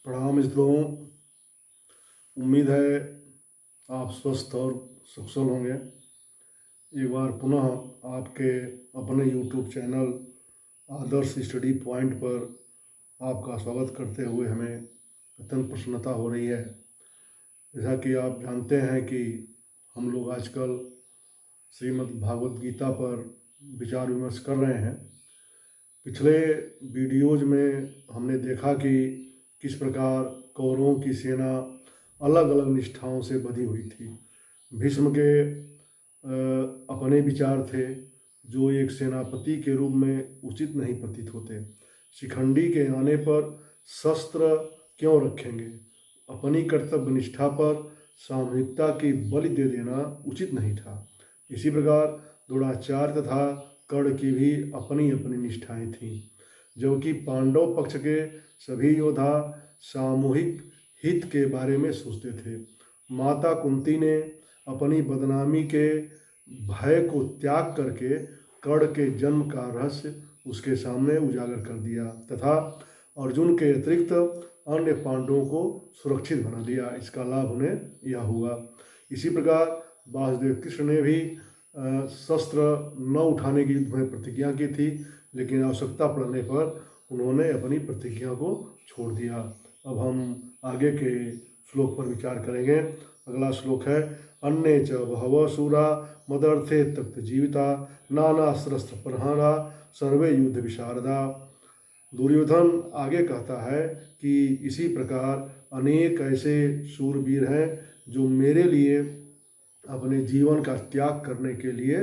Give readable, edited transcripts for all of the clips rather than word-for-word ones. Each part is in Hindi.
प्रणाम मित्रों। उम्मीद है आप स्वस्थ और सकुशल होंगे। एक बार पुनः आपके अपने YouTube चैनल आदर्श स्टडी पॉइंट पर आपका स्वागत करते हुए हमें अत्यंत प्रसन्नता हो रही है। जैसा कि आप जानते हैं कि हम लोग आजकल श्रीमद् भागवत गीता पर विचार विमर्श कर रहे हैं। पिछले वीडियोज में हमने देखा कि किस प्रकार कौरवों की सेना अलग अलग निष्ठाओं से बंधी हुई थी। भीष्म के अपने विचार थे जो एक सेनापति के रूप में उचित नहीं प्रतीत होते। शिखंडी के आने पर शस्त्र क्यों रखेंगे, अपनी कर्तव्य निष्ठा पर सामूहिकता की बलि दे देना उचित नहीं था। इसी प्रकार द्रोणाचार्य तथा कर्ण की भी अपनी अपनी निष्ठाएं थीं, जबकि पांडव पक्ष के सभी योद्धा सामूहिक हित के बारे में सोचते थे। माता कुंती ने अपनी बदनामी के भय को त्याग करके कर्ण के जन्म का रहस्य उसके सामने उजागर कर दिया तथा अर्जुन के अतिरिक्त अन्य पांडवों को सुरक्षित बना दिया। इसका लाभ उन्हें यह हुआ। इसी प्रकार वासुदेव कृष्ण ने भी शस्त्र न उठाने की युद्ध में प्रतिज्ञा की थी, लेकिन आवश्यकता पड़ने पर उन्होंने अपनी प्रतिज्ञा को छोड़ दिया। अब हम आगे के श्लोक पर विचार करेंगे। अगला श्लोक है अन्ये च बहवः शूरा मदर्थे तप्त जीविता नानास्त्रस्त्र प्रहारा सर्वे युद्ध विशारदा। दुर्योधन आगे कहता है कि इसी प्रकार अनेक ऐसे शूरवीर हैं जो मेरे लिए अपने जीवन का त्याग करने के लिए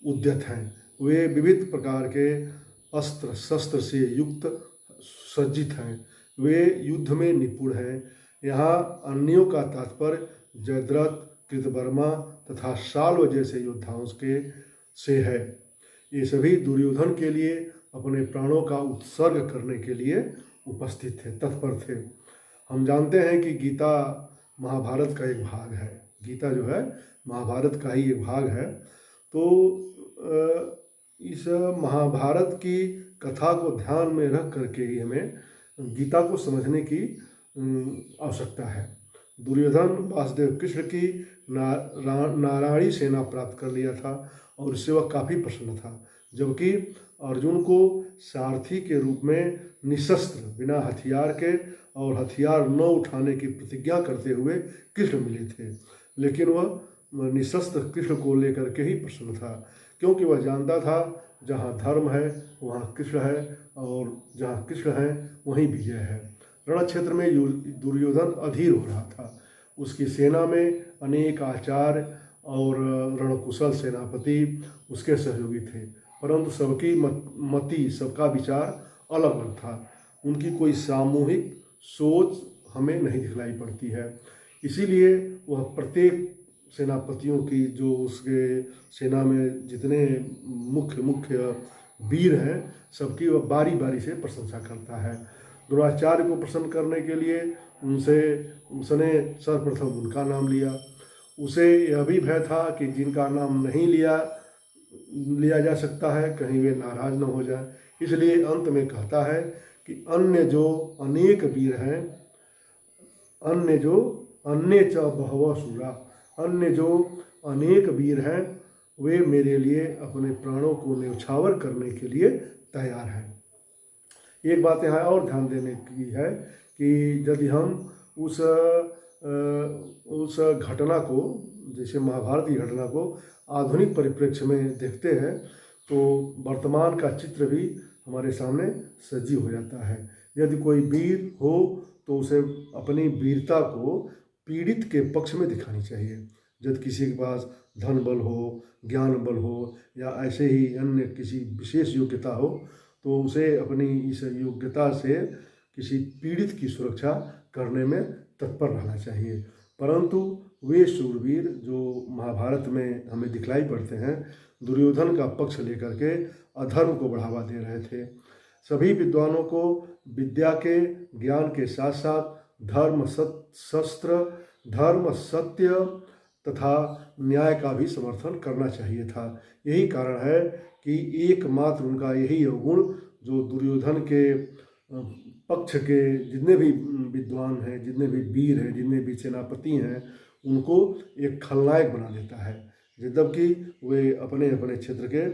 उद्यत हैं। वे विविध प्रकार के अस्त्र शस्त्र से युक्त सज्जित हैं। वे युद्ध में निपुण हैं। यहाँ अन्यों का तात्पर्य जयद्रथ, कृतवर्मा तथा शाल्व जैसे योद्धाओं के से है। ये सभी दुर्योधन के लिए अपने प्राणों का उत्सर्ग करने के लिए उपस्थित थे, तत्पर थे। हम जानते हैं कि गीता महाभारत का एक भाग है। गीता जो है महाभारत का ही एक भाग है। तो इस महाभारत की कथा को ध्यान में रख करके ही हमें गीता को समझने की आवश्यकता है। दुर्योधन वासुदेव कृष्ण की नारायणी सेना प्राप्त कर लिया था और इससे वह काफ़ी प्रसन्न था, जबकि अर्जुन को सारथी के रूप में निशस्त्र बिना हथियार के और हथियार न उठाने की प्रतिज्ञा करते हुए कृष्ण मिले थे। लेकिन वह निशस्त्र कृष्ण को लेकर के ही प्रसन्न था, क्योंकि वह जानता था जहाँ धर्म है वहाँ कृष्ण है और जहाँ कृष्ण है वहीं विजय है। रण क्षेत्र में दुर्योधन अधीर हो रहा था। उसकी सेना में अनेक आचार्य और रणकुशल सेनापति उसके सहयोगी थे, परंतु सबकी मति सबका विचार अलग अलग था। उनकी कोई सामूहिक सोच हमें नहीं दिखलाई पड़ती है। इसीलिए वह प्रत्येक सेनापतियों की जो उसके सेना में जितने मुख्य वीर हैं सबकी वह बारी बारी से प्रशंसा करता है। द्रोणाचार्य को प्रसन्न करने के लिए उसने सर्वप्रथम उनका नाम लिया। उसे यह भी भय था कि जिनका नाम नहीं लिया जा सकता है कहीं वे नाराज न हो जाए, इसलिए अंत में कहता है कि अन्य जो अनेक वीर हैं, अन्य च बहवः शूरा, अन्य जो अनेक वीर हैं वे मेरे लिए अपने प्राणों को न्यौछावर करने के लिए तैयार हैं। एक बात यहाँ और ध्यान देने की है कि यदि हम उस घटना को, जैसे महाभारत की घटना को आधुनिक परिप्रेक्ष्य में देखते हैं तो वर्तमान का चित्र भी हमारे सामने सजीव हो जाता है। यदि कोई वीर हो तो उसे अपनी वीरता को पीड़ित के पक्ष में दिखानी चाहिए। यदि किसी के पास धन बल हो, ज्ञान बल हो या ऐसे ही अन्य किसी विशेष योग्यता हो तो उसे अपनी इस योग्यता से किसी पीड़ित की सुरक्षा करने में तत्पर रहना चाहिए। परंतु वे शूरवीर जो महाभारत में हमें दिखलाई पड़ते हैं दुर्योधन का पक्ष लेकर के अधर्म को बढ़ावा दे रहे थे। सभी विद्वानों को विद्या के ज्ञान के साथ साथ धर्म सत्य तथा न्याय का भी समर्थन करना चाहिए था। यही कारण है कि एकमात्र उनका यही अवगुण जो दुर्योधन के पक्ष के जितने भी विद्वान हैं, जितने भी वीर हैं, जितने भी सेनापति हैं, उनको एक खलनायक बना देता है, जबकि वे अपने अपने क्षेत्र के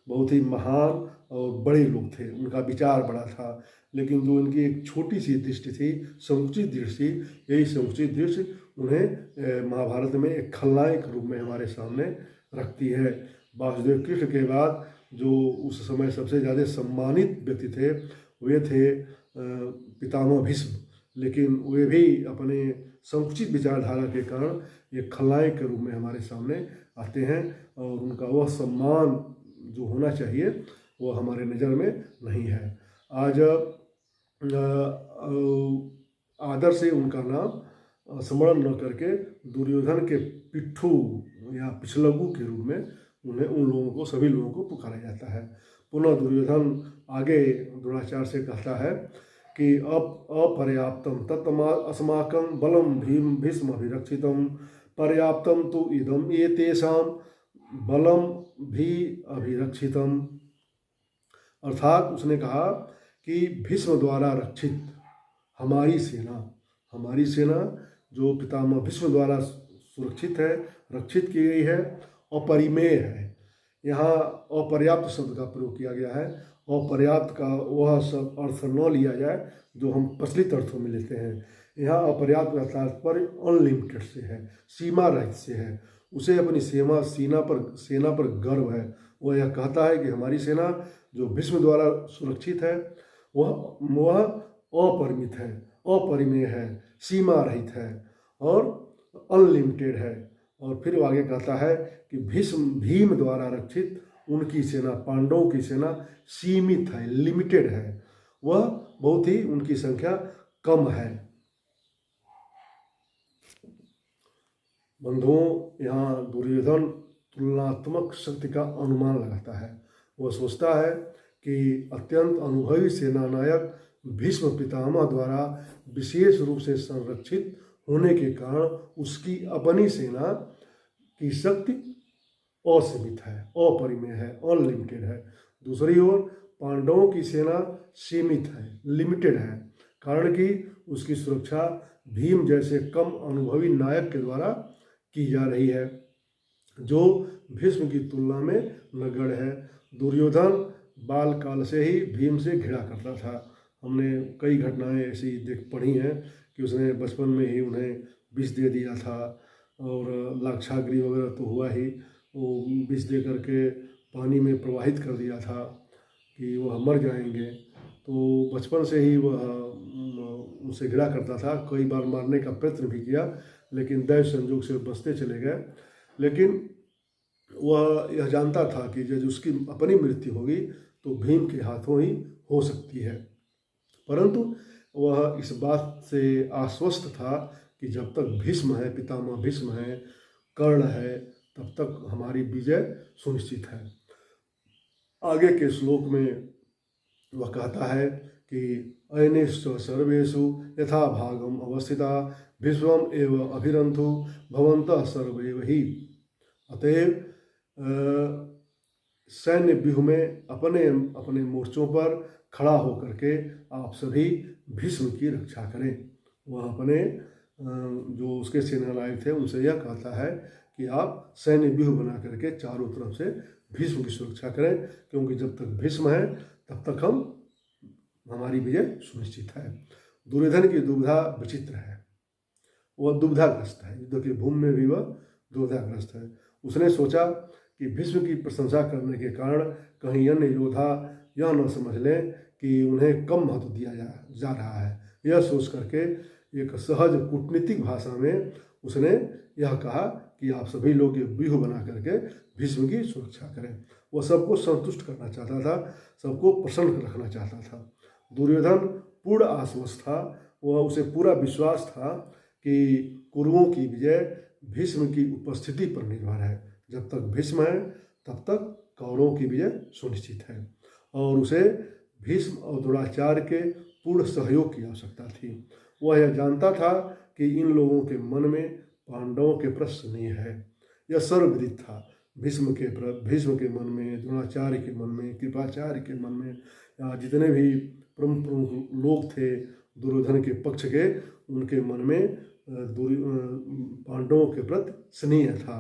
बहुत ही महान और बड़े लोग थे, उनका विचार बड़ा था। लेकिन जो इनकी एक छोटी सी दृष्टि थी, संकुचित दृष्टि, यही संकुचित दृष्टि उन्हें महाभारत में एक खलनायक रूप में हमारे सामने रखती है। वासुदेव कृष्ण के बाद जो उस समय सबसे ज़्यादा सम्मानित व्यक्ति थे वे थे पितामह भीष्म, लेकिन वे भी अपने संकुचित विचारधारा के कारण ये खलनायक के रूप में हमारे सामने आते हैं, और उनका वह सम्मान जो होना चाहिए वो हमारे नज़र में नहीं है। आज आदर से उनका नाम स्मरण न करके दुर्योधन के पिट्ठू या पिछलगू के रूप में उन्हें, उन लोगों को, सभी लोगों को पुकारा जाता है। पुनः दुर्योधन आगे द्रोणाचार्य से कहता है कि अपर्याप्तम तत्मा अस्माकं बलम भीष्म अभिरक्षितम पर्याप्तम तो इदम ये तेषाम बलम भी अभिरक्षितम। अर्थात उसने कहा कि भीष्म द्वारा रक्षित हमारी सेना जो पितामह भीष्म द्वारा सुरक्षित है, रक्षित की गई है, अपरिमेय है। यहाँ अपर्याप्त शब्द का प्रयोग किया गया है। अपर्याप्त का वह सब अर्थ न लिया जाए जो हम प्रचलित अर्थों में लेते हैं। यहाँ अपर्याप्त का तात्पर्य अनलिमिटेड से है, सीमा रहित से है। उसे अपनी सेना पर गर्व है। वह यह कहता है कि हमारी सेना जो भीष्म द्वारा सुरक्षित है वह अपरिमित है, अपरिमेय है, सीमा रहित है और अनलिमिटेड है। और फिर आगे कहता है कि भीम द्वारा रक्षित उनकी सेना, पांडवों की सेना सीमित है, लिमिटेड है, वह बहुत ही उनकी संख्या कम है। बंधुओं, यहाँ दुर्योधन तुलनात्मक शक्ति का अनुमान लगाता है। वह सोचता है कि अत्यंत अनुभवी सेनानायक भीष्म पितामह द्वारा विशेष रूप से संरक्षित होने के कारण उसकी अपनी सेना की शक्ति असीमित है, अपरिमेय है, अनलिमिटेड है। दूसरी ओर पांडवों की सेना सीमित है, लिमिटेड है, कारण कि उसकी सुरक्षा भीम जैसे कम अनुभवी नायक के द्वारा की जा रही है, जो भीष्म की तुलना में नगण्य है। दुर्योधन बाल काल से ही भीम से घृणा करता था। हमने कई घटनाएं ऐसी पढ़ी हैं कि उसने बचपन में ही उन्हें विष दे दिया था, और लाक्षागृह वगैरह तो हुआ ही, वो विष दे करके पानी में प्रवाहित कर दिया था कि वह मर जाएंगे। तो बचपन से ही वह उनसे घृणा करता था। कई बार मारने का प्रयत्न भी किया, लेकिन दैव संयोग से बचते चले गए। लेकिन वह यह जानता था कि जब उसकी अपनी मृत्यु होगी तो भीम के हाथों ही हो सकती है, परंतु वह इस बात से आश्वस्त था कि जब तक भीष्म है, पितामह भीष्म है, कर्ण है, तब तक हमारी विजय सुनिश्चित है। आगे के श्लोक में वह कहता है कि अयनेषु सर्वेषु यथा भागम अवस्थिता विश्वम एव अभिरंथु भवन्तः सर्वैव ही। अतएव सैन्य व्यूह में अपने अपने मोर्चों पर खड़ा होकर के आप सभी भीष्म की रक्षा करें। वह अपने जो उसके सेनानायक थे उनसे यह कहता है कि आप सैन्य व्यूह बना करके चारों तरफ से भीष्म की सुरक्षा करें, क्योंकि जब तक भीष्म है तब तक हमारी विजय सुनिश्चित है। दुर्योधन की दुविधा विचित्र है, वह दुविधाग्रस्त है, युद्ध की भूमि में भी वह दुविधाग्रस्त है। उसने सोचा कि भीष्म की प्रशंसा करने के कारण कहीं अन्य योद्धा यह न समझ लें कि उन्हें कम महत्व दिया जा रहा है। यह सोच करके एक सहज कूटनीतिक भाषा में उसने यह कहा कि आप सभी लोग एक व्यूह बना करके भीष्म की सुरक्षा करें। वह सबको संतुष्ट करना चाहता था, सबको प्रसन्न रखना चाहता था। दुर्योधन पूर्ण आश्वस्त था, वह उसे पूरा विश्वास था कि कुरुओं की विजय भीष्म की उपस्थिति पर निर्भर है। जब तक भीष्म है तब तक कौरवों की विजय सुनिश्चित है, और उसे भीष्म और द्रोणाचार्य के पूर्ण सहयोग की आवश्यकता थी। वह यह जानता था कि इन लोगों के मन में पांडवों के प्रति स्नेह है, यह सर्वविदित था। भीष्म के मन में, द्रोणाचार्य के मन में, कृपाचार्य के मन में, या जितने भी प्रमुख प्रमुख लोग थे दुर्योधन के पक्ष के, उनके मन में पांडवों के प्रति स्नेह था।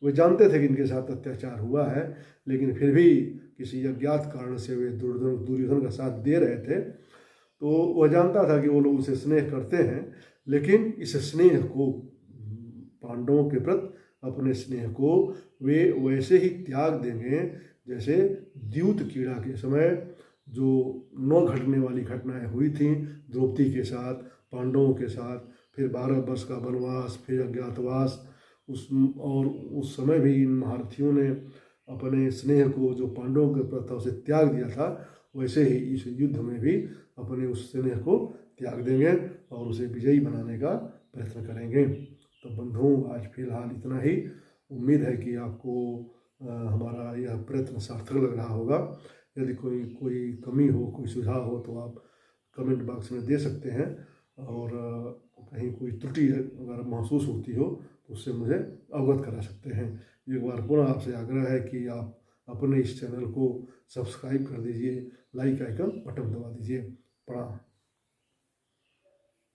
वे जानते थे कि इनके साथ अत्याचार हुआ है, लेकिन फिर भी किसी अज्ञात कारण से वे दुर्योधन का साथ दे रहे थे। तो वह जानता था कि वो लोग उसे स्नेह करते हैं, लेकिन इस स्नेह को, पांडवों के प्रति अपने स्नेह को वे वैसे ही त्याग देंगे जैसे द्यूत कीड़ा के समय जो 9 घटने वाली घटनाएं हुई थी द्रौपदी के साथ, पांडवों के साथ, फिर 12 वर्ष का वनवास, फिर अज्ञातवास, उस समय भी इन महारथियों ने अपने स्नेह को जो पांडवों के प्रति उसे त्याग दिया था, वैसे ही इस युद्ध में भी अपने उस स्नेह को त्याग देंगे और उसे विजयी बनाने का प्रयत्न करेंगे। तो बंधुओं, आज फिलहाल इतना ही। उम्मीद है कि आपको हमारा यह प्रयत्न सार्थक लग रहा होगा। यदि कोई कमी हो, कोई सुझाव हो तो आप कमेंट बॉक्स में दे सकते हैं, और कहीं कोई त्रुटि अगर महसूस होती हो तो उससे मुझे अवगत करा सकते हैं। एक बार पुनः आपसे आग्रह है कि आप अपने इस चैनल को सब्सक्राइब कर दीजिए, लाइक आइकन बटन दबा दीजिए। प्रणाम।